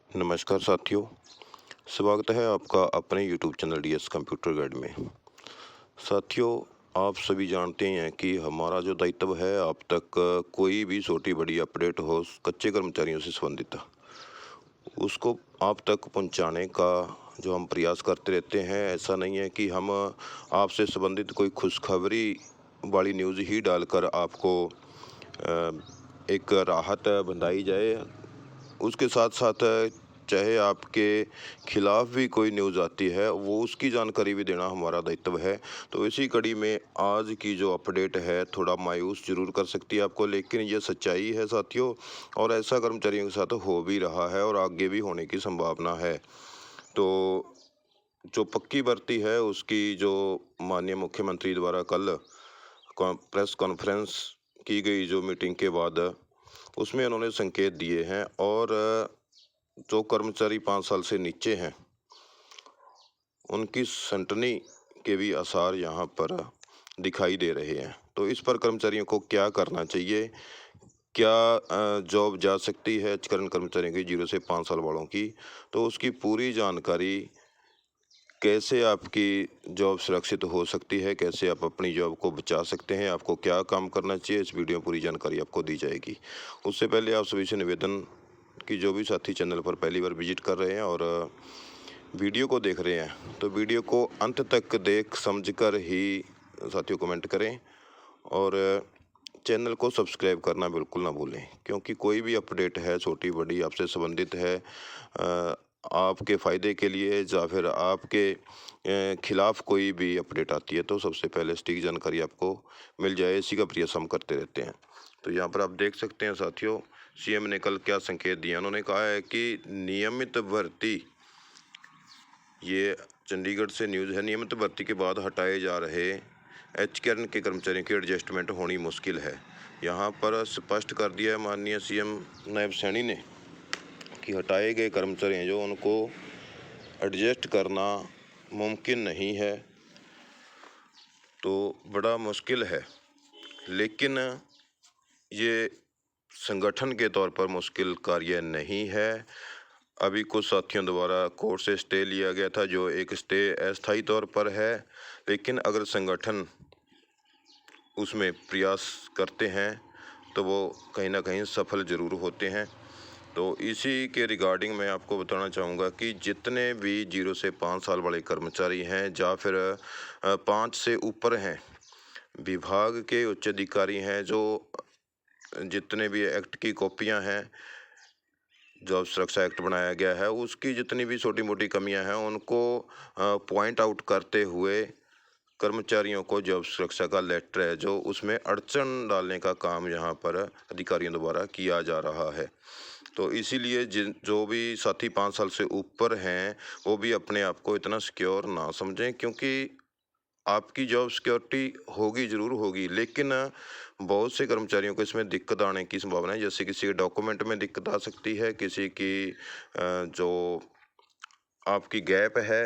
नमस्कार साथियों, स्वागत है आपका अपने YouTube channel DS computer guide में। साथियों, आप सभी जानते हैं कि हमारा जो दायित्व है आप तक कोई भी छोटी बड़ी अपडेट हो कच्चे कर्मचारियों से संबंधित उसको आप तक पहुंचाने का जो हम प्रयास करते रहते हैं। ऐसा नहीं है कि हम आपसे संबंधित कोई खुशखबरी वाली न्यूज़ ही डालकर आपको अ, एक राहत बंधाई जाए। उसके साथ-साथ चाहे आपके खिलाफ भी कोई न्यूज़ आती है, वो उसकी जानकारी भी देना हमारा दायित्व है। तो इसी कड़ी में आज की जो अपडेट है, थोड़ा मायूस ज़रूर कर सकती है आपको, लेकिन ये सच्चाई है साथियों, और ऐसा कर्मचारियों के साथ हो भी रहा है और आगे भी होने की संभावना है। तो जो पक्की भर्ती है, उसकी जो माननीय मुख्यमंत्री द्वारा कल प्रेस कॉन्फ्रेंस की गई जो मीटिंग के बाद, उसमें उन्होंने संकेत दिए हैं। और जो कर्मचारी 5 साल से नीचे हैं, उनकी छँटनी के भी आसार यहाँ पर दिखाई दे रहे हैं। तो इस पर कर्मचारियों को क्या करना चाहिए? क्या जॉब जा सकती है करंट कर्मचारियों की 0 से 5 साल वालों की? तो उसकी पूरी जानकारी, कैसे आपकी जॉब सुरक्षित हो सकती है, कैसे आप अपनी जॉब को बचा सकते हैं, आपको क्या काम करना चाहिए, इस वीडियो में पूरी जानकारी आपको दी जाएगी। उससे पहले आप सभी से निवेदन कि जो भी साथी चैनल पर पहली बार विजिट कर रहे हैं और वीडियो को देख रहे हैं, तो वीडियो को अंत तक देख समझकर ही साथियों कमेंट करें। और चैनल को सब्सक्राइब करना बिल्कुल ना भूलें, क्योंकि कोई भी अपडेट है छोटी बड़ी आपसे संबंधित है, आपके फ़ायदे के लिए या फिर आपके खिलाफ कोई भी अपडेट आती है, तो सबसे पहले सटीक जानकारी आपको मिल जाए, इसी का प्रयास हम करते रहते हैं। तो यहाँ पर आप देख सकते हैं साथियों, सीएम ने कल क्या संकेत दिया। उन्होंने कहा है कि नियमित भर्ती, ये चंडीगढ़ से न्यूज़ है, नियमित भर्ती के बाद हटाए जा रहे एचकेआरएन के कर्मचारियों की एडजस्टमेंट होनी मुश्किल है। यहाँ पर स्पष्ट कर दिया है माननीय सीएम नायब सैनी ने कि हटाए गए कर्मचारी हैं जो, उनको एडजस्ट करना मुमकिन नहीं है। तो बड़ा मुश्किल है, लेकिन ये संगठन के तौर पर मुश्किल कार्य नहीं है। अभी कुछ साथियों द्वारा कोर्ट से स्टे लिया गया था, जो एक स्टे अस्थायी तौर पर है, लेकिन अगर संगठन उसमें प्रयास करते हैं तो वो कहीं न कहीं सफल ज़रूर होते हैं। तो इसी के रिगार्डिंग मैं आपको बताना चाहूँगा कि जितने भी 0 से 5 साल वाले कर्मचारी हैं या फिर 5 से ऊपर हैं, विभाग के उच्च अधिकारी हैं, जो जितने भी एक्ट की कॉपियाँ हैं, जॉब सुरक्षा एक्ट बनाया गया है, उसकी जितनी भी छोटी-मोटी कमियाँ हैं, उनको पॉइंट आउट करते हुए कर्मचारियों को जॉब सुरक्षा का लेटर है जो, उसमें अड़चन डालने का काम यहाँ पर अधिकारियों द्वारा किया जा रहा है। तो इसीलिए जिन जो भी साथी 5 साल से ऊपर हैं, वो भी अपने आप को इतना सिक्योर ना समझें, क्योंकि आपकी जॉब सिक्योरिटी होगी, ज़रूर होगी, लेकिन बहुत से कर्मचारियों को इसमें दिक्कत आने की संभावना है। जैसे किसी के डॉक्यूमेंट में दिक्कत आ सकती है, किसी की जो आपकी गैप है,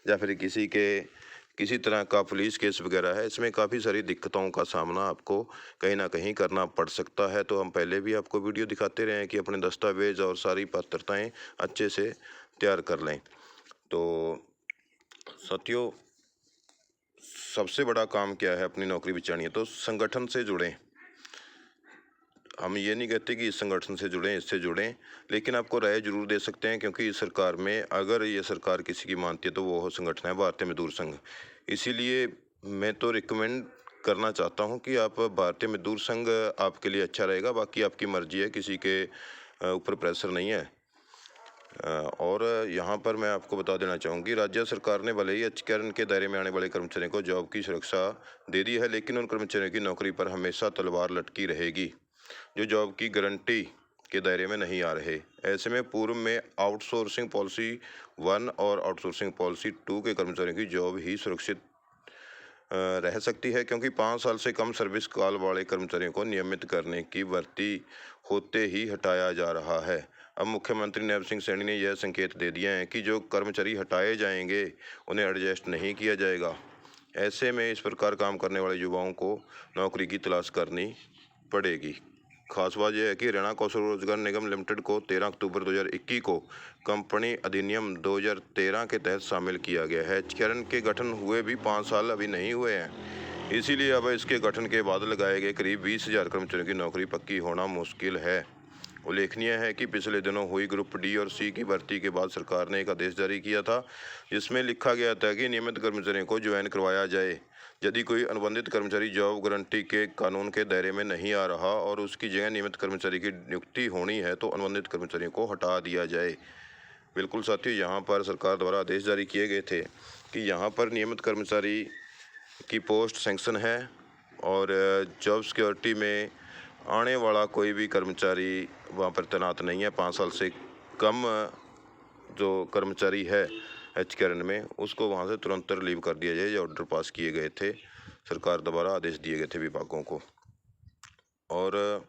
या फिर किसी के किसी तरह का पुलिस केस वगैरह है, इसमें काफ़ी सारी दिक्कतों का सामना आपको कहीं न कहीं करना पड़ सकता है। तो हम पहले भी आपको वीडियो दिखाते रहे हैं कि अपने दस्तावेज़ और सारी पात्रताएँ अच्छे से तैयार कर लें। तो साथियों, सबसे बड़ा काम क्या है अपनी नौकरी बचानी है, तो संगठन से जुड़ें। हम ये नहीं कहते कि इस संगठन से जुड़ें, इससे जुड़ें, लेकिन आपको राय ज़रूर दे सकते हैं, क्योंकि इस सरकार में अगर ये सरकार किसी की मानती है तो वो संगठन है भारतीय मजदूर संघ। इसीलिए मैं तो रिकमेंड करना चाहता हूँ कि आप भारतीय मजदूर संघ आपके लिए अच्छा रहेगा, बाकी आपकी मर्जी है, किसी के ऊपर प्रेशर नहीं है। और यहाँ पर मैं आपको बता देना चाहूँगी, राज्य सरकार ने भले ही एचकेआरएन के दायरे में आने वाले कर्मचारियों को जॉब की सुरक्षा दे दी है, लेकिन उन कर्मचारियों की नौकरी पर हमेशा तलवार लटकी रहेगी जो जॉब की गारंटी के दायरे में नहीं आ रहे। ऐसे में पूर्व में आउटसोर्सिंग पॉलिसी 1 और आउटसोर्सिंग पॉलिसी 2 के कर्मचारियों की जॉब ही सुरक्षित रह सकती है, क्योंकि 5 साल से कम सर्विस काल वाले कर्मचारियों को नियमित करने की भर्ती होते ही हटाया जा रहा है। अब मुख्यमंत्री नायब सिंह सैनी ने यह संकेत दे दिए हैं कि जो कर्मचारी हटाए जाएंगे, उन्हें एडजस्ट नहीं किया जाएगा। ऐसे में इस प्रकार काम करने वाले युवाओं को नौकरी की तलाश करनी पड़ेगी। खास बात यह है कि हरियाणा कौशल रोजगार निगम लिमिटेड को 13 अक्टूबर 2021 को कंपनी अधिनियम 2013 के तहत शामिल किया गया है। एचकेआरएन के गठन हुए भी 5 साल अभी नहीं हुए हैं, इसीलिए अब इसके गठन के बाद लगाए गए करीब 20,000 कर्मचारियों की नौकरी पक्की होना मुश्किल है। उल्लेखनीय है कि पिछले दिनों हुई ग्रुप डी और सी की भर्ती के बाद सरकार ने एक आदेश जारी किया था, जिसमें लिखा गया था कि नियमित कर्मचारियों को ज्वाइन करवाया जाए। यदि कोई अनुबंधित कर्मचारी जॉब गारंटी के कानून के दायरे में नहीं आ रहा और उसकी जगह नियमित कर्मचारी की नियुक्ति होनी है, तो अनुबंधित कर्मचारियों को हटा दिया जाए। बिल्कुल साथियों, यहाँ पर सरकार द्वारा आदेश जारी किए गए थे कि यहाँ पर नियमित कर्मचारी की पोस्ट सैंक्शन है और जॉब सिक्योरिटी में आने वाला कोई भी कर्मचारी वहाँ पर तैनात नहीं है। 5 साल से कम जो कर्मचारी है एचकेआरएन में, उसको वहाँ से तुरंत रिलीव कर दिया जाए। ये ऑर्डर पास किए गए थे, सरकार द्वारा आदेश दिए गए थे विभागों को। और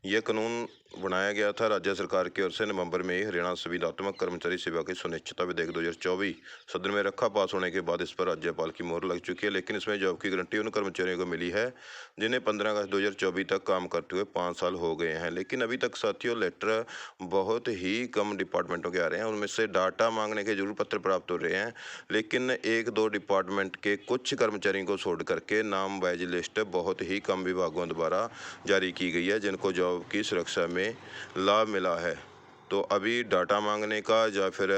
यह कानून बनाया गया था राज्य सरकार की ओर से नवंबर में ही। हरियाणा संविदात्मक कर्मचारी सेवा की सुनिश्चितता विधेयक 2024 सदन में रखा पास होने के बाद इस पर राज्यपाल की मोहर लग चुकी है, लेकिन इसमें जॉब की गारंटी उन कर्मचारियों को मिली है जिन्हें 15 अगस्त 2024 तक काम करते हुए 5 साल हो गए हैं। लेकिन अभी तक साथियों लेटर बहुत ही कम डिपार्टमेंटों के आ रहे हैं। उनमें से डाटा मांगने के जरूर पत्र प्राप्त हो रहे हैं, लेकिन 1-2 डिपार्टमेंट के कुछ कर्मचारियों को छोड़ करके नाम वाइज लिस्ट बहुत ही कम विभागों द्वारा जारी की गई है, जिनको जॉब की सुरक्षा में लाभ मिला है। तो अभी डाटा मांगने का या फिर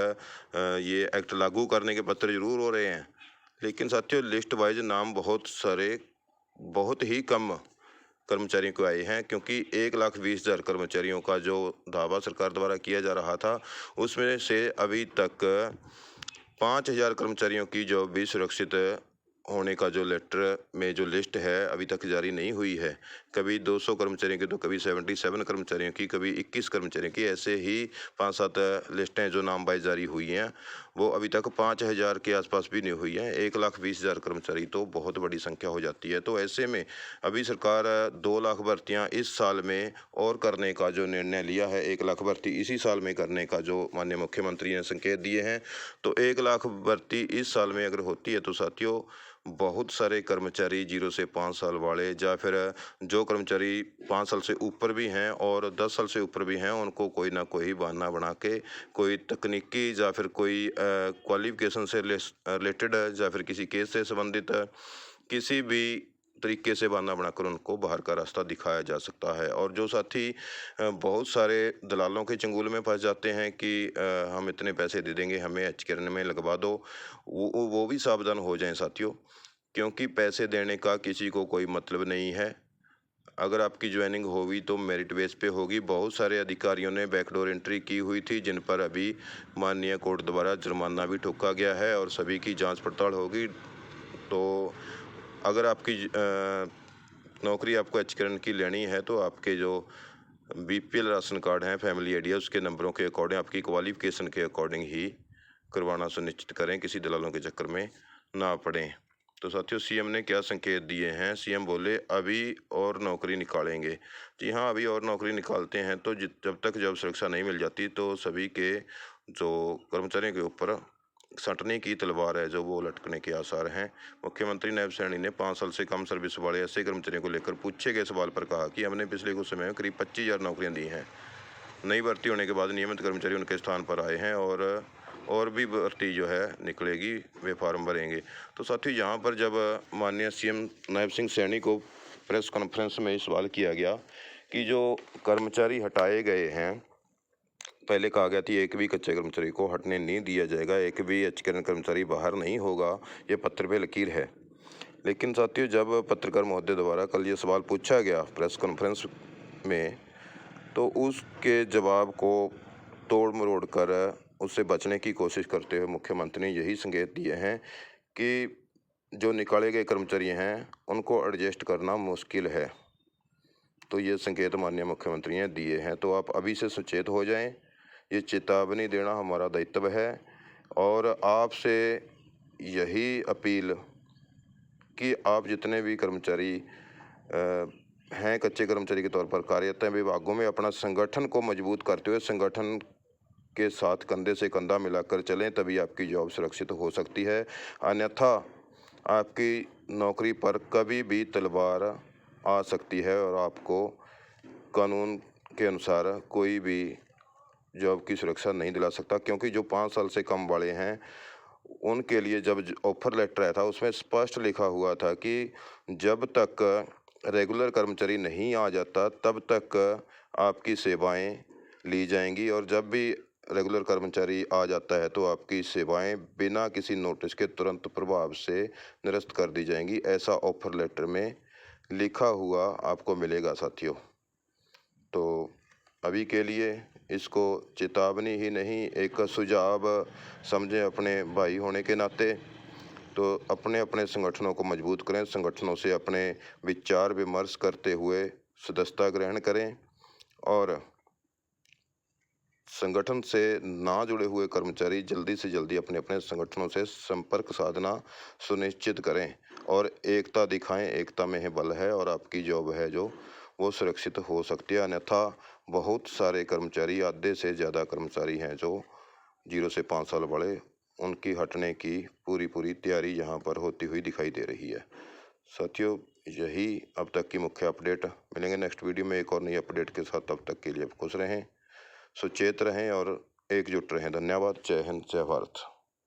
ये एक्ट लागू करने के पत्र जरूर हो रहे हैं, लेकिन साथियों लिस्ट वाइज नाम बहुत ही कम कर्मचारियों को आए हैं, क्योंकि 1,20,000 कर्मचारियों का जो दावा सरकार द्वारा किया जा रहा था, उसमें से अभी तक 5,000 कर्मचारियों की जॉब भी सुरक्षित होने का जो लेटर में जो लिस्ट है अभी तक जारी नहीं हुई है। कभी 200 कर्मचारियों की, तो कभी 77 कर्मचारियों की, कभी 21 कर्मचारियों की, ऐसे ही 5-7 लिस्टें जो नाम वाइज जारी हुई हैं, वो अभी तक 5,000 के आसपास भी नहीं हुई हैं। 1,20,000 कर्मचारी तो बहुत बड़ी संख्या हो जाती है। तो ऐसे में अभी सरकार 2 लाख भर्तियाँ इस साल में और करने का जो निर्णय लिया है, 1 लाख भर्ती इसी साल में करने का जो माननीय मुख्यमंत्री ने संकेत दिए हैं, तो 1 लाख भर्ती इस साल में अगर होती है तो साथियों बहुत सारे कर्मचारी 0 से 5 साल वाले, या फिर जो कर्मचारी 5 साल से ऊपर भी हैं और 10 साल से ऊपर भी हैं, उनको कोई ना कोई बहाना बना के कोई तकनीकी या फिर कोई क्वालिफिकेशन से रिलेटेड या फिर किसी केस से संबंधित किसी भी तरीके से बहाना बनाकर उनको बाहर का रास्ता दिखाया जा सकता है। और जो साथी बहुत सारे दलालों के चंगुल में फंस जाते हैं कि हम इतने पैसे दे देंगे, हमें एचकेआरएन में लगवा दो, वो भी सावधान हो जाएं साथियों, क्योंकि पैसे देने का किसी को कोई मतलब नहीं है। अगर आपकी ज्वाइनिंग होगी तो मेरिट बेस पे होगी। बहुत सारे अधिकारियों ने बैकडोर एंट्री की हुई थी, जिन पर अभी माननीय कोर्ट द्वारा जुर्माना भी ठोका गया है और सभी की जांच पड़ताल होगी। तो अगर आपकी नौकरी आपको एचकेआरएन की लेनी है, तो आपके जो बीपीएल राशन कार्ड हैं, फैमिली आइडिया, उसके नंबरों के अकॉर्डिंग, आपकी क्वालिफिकेशन के अकॉर्डिंग ही करवाना सुनिश्चित करें, किसी दलालों के चक्कर में ना पड़ें। तो साथियों सीएम ने क्या संकेत दिए हैं? सीएम बोले अभी और नौकरी निकालेंगे। जी हाँ, अभी और नौकरी निकालते हैं। तो जब तक जॉब सुरक्षा नहीं मिल जाती, तो सभी के जो कर्मचारियों के ऊपर सटने की तलवार है जो वो लटकने के आसार हैं। मुख्यमंत्री नायब सैनी ने 5 साल से कम सर्विस वाले ऐसे कर्मचारियों को लेकर पूछे गए सवाल पर कहा कि हमने पिछले कुछ समय में करीब 25,000 नौकरियां दी हैं। नई भर्ती होने के बाद नियमित कर्मचारी उनके स्थान पर आए हैं और भी भर्ती जो है निकलेगी, वे फार्म भरेंगे। तो साथियों यहाँ पर जब माननीय सीएम नायब सिंह सैनी को प्रेस कॉन्फ्रेंस में सवाल किया गया कि जो कर्मचारी हटाए गए हैं, पहले कहा गया था एक भी कच्चे कर्मचारी को हटने नहीं दिया जाएगा, एक भी एचकेआरएन कर्मचारी बाहर नहीं होगा, ये पत्र पे लकीर है। लेकिन साथियों जब पत्रकार महोदय द्वारा कल ये सवाल पूछा गया प्रेस कॉन्फ्रेंस में, तो उसके जवाब को तोड़ मरोड़ कर उससे बचने की कोशिश करते हुए मुख्यमंत्री ने यही संकेत दिए हैं कि जो निकाले गए कर्मचारी हैं उनको एडजस्ट करना मुश्किल है। तो ये संकेत माननीय मुख्यमंत्री ने दिए हैं। तो आप अभी से सचेत हो जाएं, ये चेतावनी देना हमारा दायित्व है। और आपसे यही अपील कि आप जितने भी कर्मचारी हैं कच्चे कर्मचारी के तौर पर कार्यरत हैं विभागों में, अपना संगठन को मजबूत करते हुए संगठन के साथ कंधे से कंधा मिलाकर चलें, तभी आपकी जॉब सुरक्षित हो सकती है। अन्यथा आपकी नौकरी पर कभी भी तलवार आ सकती है और आपको कानून के अनुसार कोई भी जॉब की सुरक्षा नहीं दिला सकता, क्योंकि जो 5 साल से कम वाले हैं उनके लिए जब ऑफर लेटर आया था उसमें स्पष्ट लिखा हुआ था कि जब तक रेगुलर कर्मचारी नहीं आ जाता तब तक आपकी सेवाएं ली जाएंगी, और जब भी रेगुलर कर्मचारी आ जाता है तो आपकी सेवाएं बिना किसी नोटिस के तुरंत प्रभाव से निरस्त कर दी जाएंगी। ऐसा ऑफर लेटर में लिखा हुआ आपको मिलेगा साथियों। तो अभी के लिए इसको चेतावनी ही नहीं, एक सुझाव समझें अपने भाई होने के नाते। तो अपने अपने संगठनों को मजबूत करें, संगठनों से अपने विचार विमर्श करते हुए सदस्यता ग्रहण करें, और संगठन से ना जुड़े हुए कर्मचारी जल्दी से जल्दी अपने अपने संगठनों से संपर्क साधना सुनिश्चित करें और एकता दिखाएं। एकता में ही बल है और आपकी जॉब है जो वो सुरक्षित हो सकती है। अन्यथा बहुत सारे कर्मचारी, आधे से ज़्यादा कर्मचारी हैं जो 0 से 5 साल वाले, उनकी हटने की पूरी तैयारी यहाँ पर होती हुई दिखाई दे रही है। साथियों, यही अब तक की मुख्य अपडेट। मिलेंगे नेक्स्ट वीडियो में एक और नई अपडेट के साथ। तब तक के लिए खुश रहें, सुचेत रहें और एकजुट रहें। धन्यवाद। जय हिंद, जय भारत।